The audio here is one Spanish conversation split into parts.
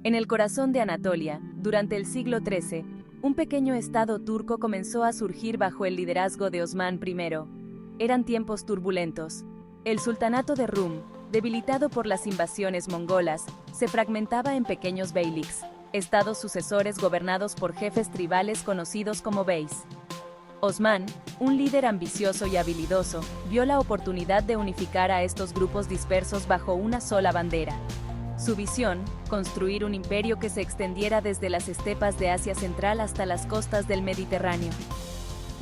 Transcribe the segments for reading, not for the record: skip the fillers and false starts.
En el corazón de Anatolia, durante el siglo XIII, un pequeño estado turco comenzó a surgir bajo el liderazgo de Osmán I. Eran tiempos turbulentos. El sultanato de Rum, debilitado por las invasiones mongolas, se fragmentaba en pequeños beyliks, estados sucesores gobernados por jefes tribales conocidos como beys. Osmán, un líder ambicioso y habilidoso, vio la oportunidad de unificar a estos grupos dispersos bajo una sola bandera. Su visión, construir un imperio que se extendiera desde las estepas de Asia Central hasta las costas del Mediterráneo.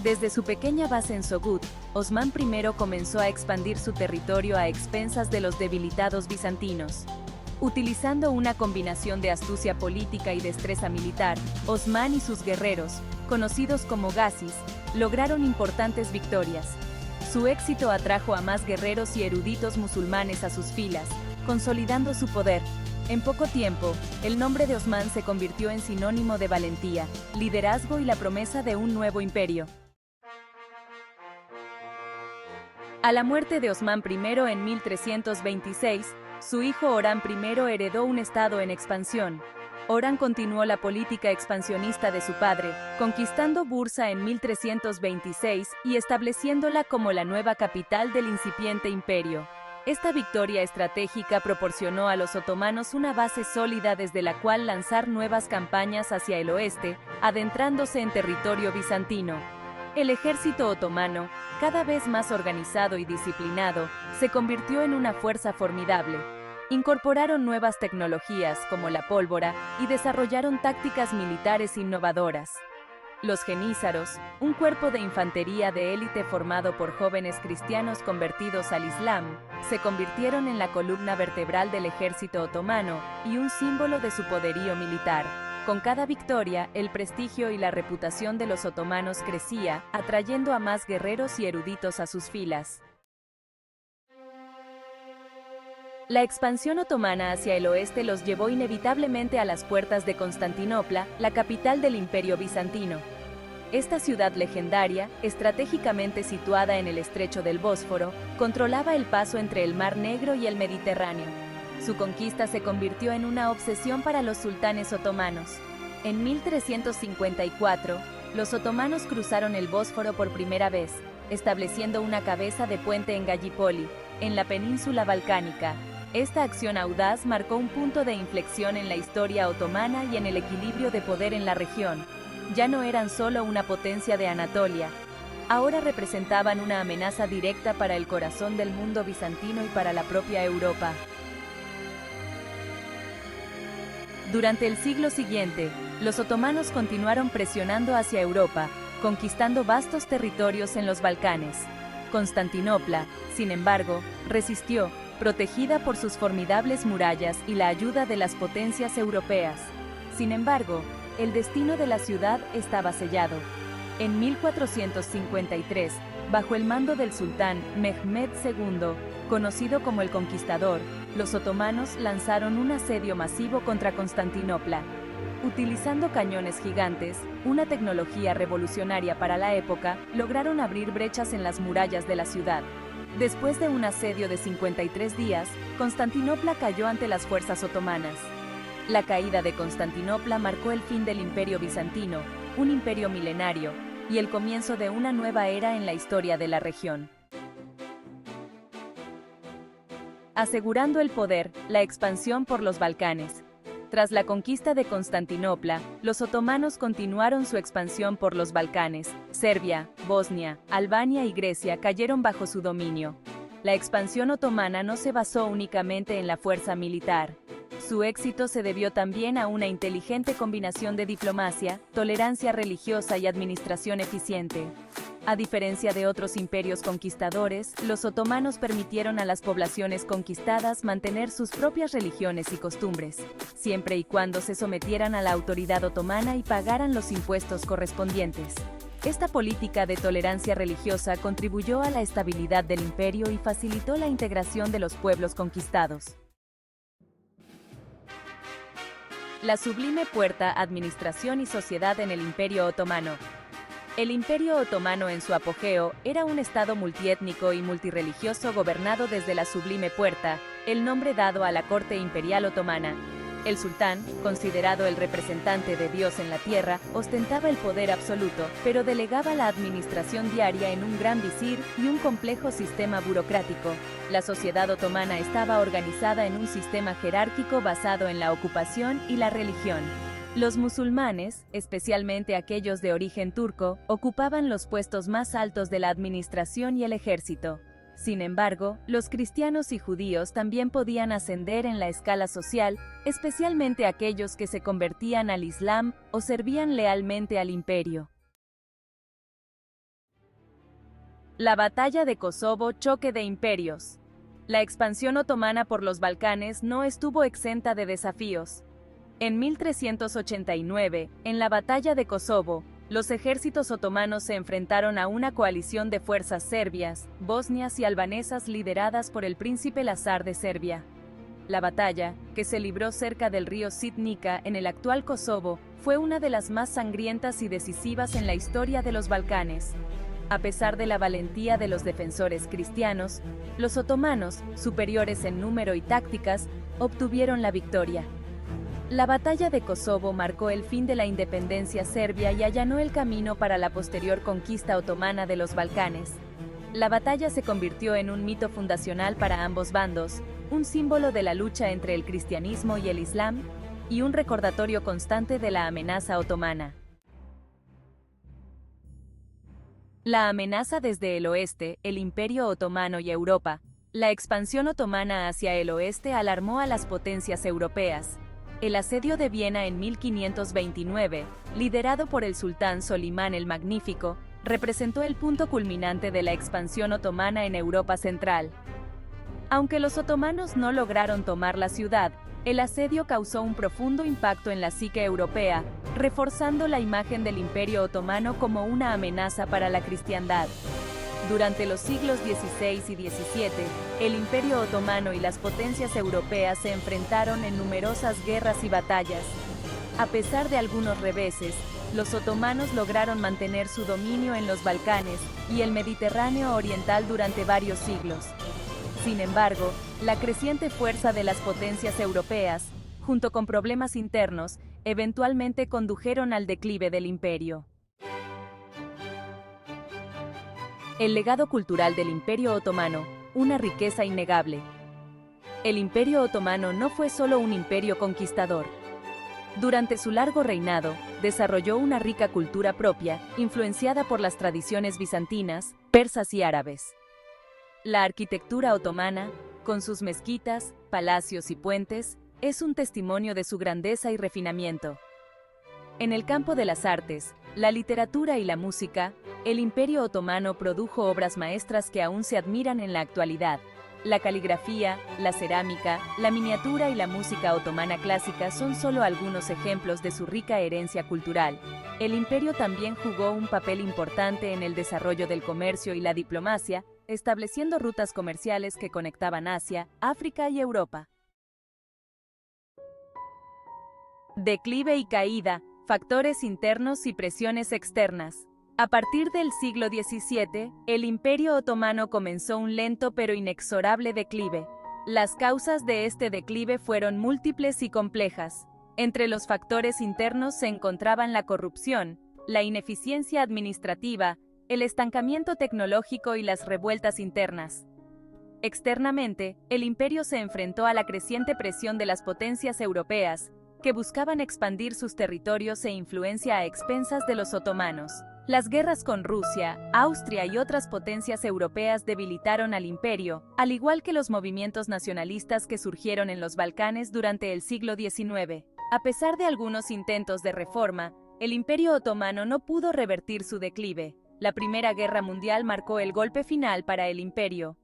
Desde su pequeña base en Sogud, Osmán I comenzó a expandir su territorio a expensas de los debilitados bizantinos. Utilizando una combinación de astucia política y destreza militar, Osmán y sus guerreros, conocidos como Ghazis, lograron importantes victorias. Su éxito atrajo a más guerreros y eruditos musulmanes a sus filas, consolidando su poder. En poco tiempo, el nombre de Osmán se convirtió en sinónimo de valentía, liderazgo y la promesa de un nuevo imperio. A la muerte de Osmán I en 1326, su hijo Orhan I heredó un estado en expansión. Orhan continuó la política expansionista de su padre, conquistando Bursa en 1326 y estableciéndola como la nueva capital del incipiente imperio. Esta victoria estratégica proporcionó a los otomanos una base sólida desde la cual lanzar nuevas campañas hacia el oeste, adentrándose en territorio bizantino. El ejército otomano, cada vez más organizado y disciplinado, se convirtió en una fuerza formidable. Incorporaron nuevas tecnologías como la pólvora y desarrollaron tácticas militares innovadoras. Los jenízaros, un cuerpo de infantería de élite formado por jóvenes cristianos convertidos al Islam, se convirtieron en la columna vertebral del ejército otomano y un símbolo de su poderío militar. Con cada victoria, el prestigio y la reputación de los otomanos crecía, atrayendo a más guerreros y eruditos a sus filas. La expansión otomana hacia el oeste los llevó inevitablemente a las puertas de Constantinopla, la capital del Imperio bizantino. Esta ciudad legendaria, estratégicamente situada en el estrecho del Bósforo, controlaba el paso entre el Mar Negro y el Mediterráneo. Su conquista se convirtió en una obsesión para los sultanes otomanos. En 1354, los otomanos cruzaron el Bósforo por primera vez, estableciendo una cabeza de puente en Gallipoli, en la península balcánica. Esta acción audaz marcó un punto de inflexión en la historia otomana y en el equilibrio de poder en la región. Ya no eran solo una potencia de Anatolia, ahora representaban una amenaza directa para el corazón del mundo bizantino y para la propia Europa. Durante el siglo siguiente, los otomanos continuaron presionando hacia Europa, conquistando vastos territorios en los Balcanes. Constantinopla, sin embargo, resistió, protegida por sus formidables murallas y la ayuda de las potencias europeas. Sin embargo, el destino de la ciudad estaba sellado. En 1453, bajo el mando del sultán Mehmed II, conocido como el Conquistador, los otomanos lanzaron un asedio masivo contra Constantinopla. Utilizando cañones gigantes, una tecnología revolucionaria para la época, lograron abrir brechas en las murallas de la ciudad. Después de un asedio de 53 días, Constantinopla cayó ante las fuerzas otomanas. La caída de Constantinopla marcó el fin del Imperio bizantino, un imperio milenario, y el comienzo de una nueva era en la historia de la región. Asegurando el poder, la expansión por los Balcanes. Tras la conquista de Constantinopla, los otomanos continuaron su expansión por los Balcanes. Serbia, Bosnia, Albania y Grecia cayeron bajo su dominio. La expansión otomana no se basó únicamente en la fuerza militar. Su éxito se debió también a una inteligente combinación de diplomacia, tolerancia religiosa y administración eficiente. A diferencia de otros imperios conquistadores, los otomanos permitieron a las poblaciones conquistadas mantener sus propias religiones y costumbres, siempre y cuando se sometieran a la autoridad otomana y pagaran los impuestos correspondientes. Esta política de tolerancia religiosa contribuyó a la estabilidad del imperio y facilitó la integración de los pueblos conquistados. La Sublime Puerta, administración y sociedad en el Imperio Otomano. El Imperio Otomano en su apogeo era un estado multiétnico y multirreligioso gobernado desde la Sublime Puerta, el nombre dado a la corte imperial otomana. El sultán, considerado el representante de Dios en la tierra, ostentaba el poder absoluto, pero delegaba la administración diaria en un gran visir y un complejo sistema burocrático. La sociedad otomana estaba organizada en un sistema jerárquico basado en la ocupación y la religión. Los musulmanes, especialmente aquellos de origen turco, ocupaban los puestos más altos de la administración y el ejército. Sin embargo, los cristianos y judíos también podían ascender en la escala social, especialmente aquellos que se convertían al Islam o servían lealmente al imperio. La batalla de Kosovo, choque de imperios. La expansión otomana por los Balcanes no estuvo exenta de desafíos. En 1389, en la batalla de Kosovo, los ejércitos otomanos se enfrentaron a una coalición de fuerzas serbias, bosnias y albanesas lideradas por el príncipe Lazar de Serbia. La batalla, que se libró cerca del río Sitnica en el actual Kosovo, fue una de las más sangrientas y decisivas en la historia de los Balcanes. A pesar de la valentía de los defensores cristianos, los otomanos, superiores en número y tácticas, obtuvieron la victoria. La batalla de Kosovo marcó el fin de la independencia serbia y allanó el camino para la posterior conquista otomana de los Balcanes. La batalla se convirtió en un mito fundacional para ambos bandos, un símbolo de la lucha entre el cristianismo y el islam, y un recordatorio constante de la amenaza otomana. La amenaza desde el oeste, el Imperio Otomano y Europa. La expansión otomana hacia el oeste alarmó a las potencias europeas. El asedio de Viena en 1529, liderado por el sultán Solimán el Magnífico, representó el punto culminante de la expansión otomana en Europa Central. Aunque los otomanos no lograron tomar la ciudad, el asedio causó un profundo impacto en la psique europea, reforzando la imagen del Imperio Otomano como una amenaza para la cristiandad. Durante los siglos XVI y XVII, el Imperio Otomano y las potencias europeas se enfrentaron en numerosas guerras y batallas. A pesar de algunos reveses, los otomanos lograron mantener su dominio en los Balcanes y el Mediterráneo oriental durante varios siglos. Sin embargo, la creciente fuerza de las potencias europeas, junto con problemas internos, eventualmente condujeron al declive del imperio. El legado cultural del Imperio Otomano, una riqueza innegable. El Imperio Otomano no fue solo un imperio conquistador. Durante su largo reinado, desarrolló una rica cultura propia, influenciada por las tradiciones bizantinas, persas y árabes. La arquitectura otomana, con sus mezquitas, palacios y puentes, es un testimonio de su grandeza y refinamiento. En el campo de las artes, la literatura y la música, el Imperio Otomano produjo obras maestras que aún se admiran en la actualidad. La caligrafía, la cerámica, la miniatura y la música otomana clásica son solo algunos ejemplos de su rica herencia cultural. El imperio también jugó un papel importante en el desarrollo del comercio y la diplomacia, estableciendo rutas comerciales que conectaban Asia, África y Europa. Declive y caída, factores internos y presiones externas. A partir del siglo XVII, el Imperio Otomano comenzó un lento pero inexorable declive. Las causas de este declive fueron múltiples y complejas. Entre los factores internos se encontraban la corrupción, la ineficiencia administrativa, el estancamiento tecnológico y las revueltas internas. Externamente, el imperio se enfrentó a la creciente presión de las potencias europeas, que buscaban expandir sus territorios e influencia a expensas de los otomanos. Las guerras con Rusia, Austria y otras potencias europeas debilitaron al imperio, al igual que los movimientos nacionalistas que surgieron en los Balcanes durante el siglo XIX. A pesar de algunos intentos de reforma, el Imperio Otomano no pudo revertir su declive. La Primera Guerra Mundial marcó el golpe final para el imperio.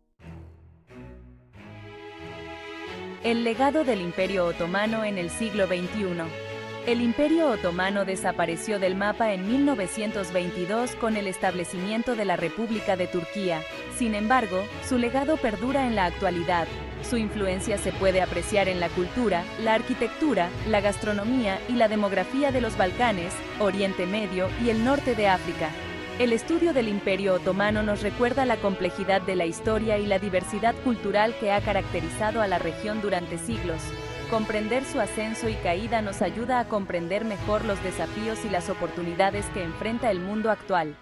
El legado del Imperio Otomano en el siglo XXI. El Imperio Otomano desapareció del mapa en 1922 con el establecimiento de la República de Turquía. Sin embargo, su legado perdura en la actualidad. Su influencia se puede apreciar en la cultura, la arquitectura, la gastronomía y la demografía de los Balcanes, Oriente Medio y el norte de África. El estudio del Imperio Otomano nos recuerda la complejidad de la historia y la diversidad cultural que ha caracterizado a la región durante siglos. Comprender su ascenso y caída nos ayuda a comprender mejor los desafíos y las oportunidades que enfrenta el mundo actual.